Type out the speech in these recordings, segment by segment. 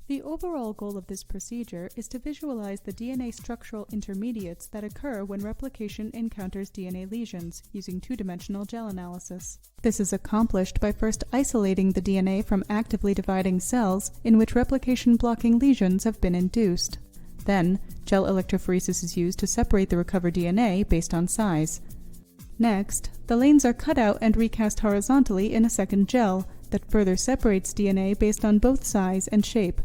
The overall goal of this procedure is to visualize the DNA structural intermediates that occur when replication encounters DNA lesions using two-dimensional gel analysis. This is accomplished by first isolating the DNA from actively dividing cells in which replication-blocking lesions have been induced. Then, gel electrophoresis is used to separate the recovered DNA based on size. Next, the lanes are cut out and recast horizontally in a second gel that further separates DNA based on both size and shape.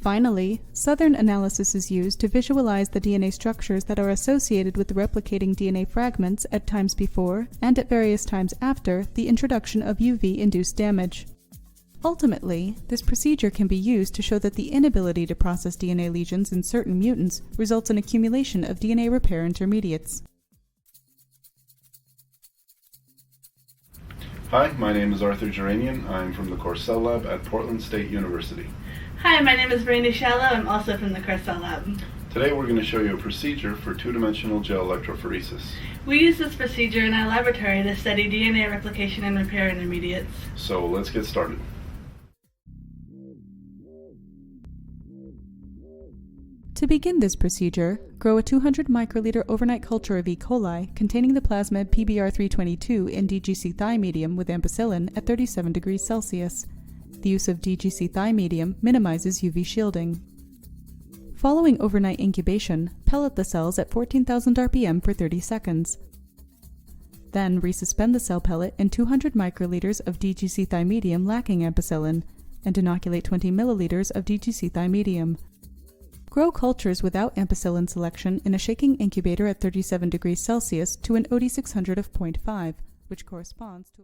Finally, Southern analysis is used to visualize the DNA structures that are associated with the replicating DNA fragments at times before and at various times after the introduction of UV-induced damage. Ultimately, this procedure can be used to show that the inability to process DNA lesions in certain mutants results in accumulation of DNA repair intermediates. Hi, my name is Arthur Jeiranian. I'm from the Courcelle lab at Portland State University. Hi, my name is Brandy Schalow. I'm also from the Courcelle lab. Today we're going to show you a procedure for two-dimensional gel electrophoresis. We use this procedure in our laboratory to study DNA replication and repair intermediates. So let's get started. To begin this procedure, grow a 200 microliter overnight culture of E. coli containing the plasmid PBr322 in DGC Thigh medium with ampicillin at 37 degrees Celsius. The use of DGC Thigh medium minimizes UV shielding. Following overnight incubation, pellet the cells at 14,000 RPM for 30 seconds. Then resuspend the cell pellet in 200 microliters of DGC Thigh medium lacking ampicillin and inoculate 20 milliliters of DGC Thigh medium. Grow cultures without ampicillin selection in a shaking incubator at 37 degrees Celsius to an OD600 of 0.5, which corresponds to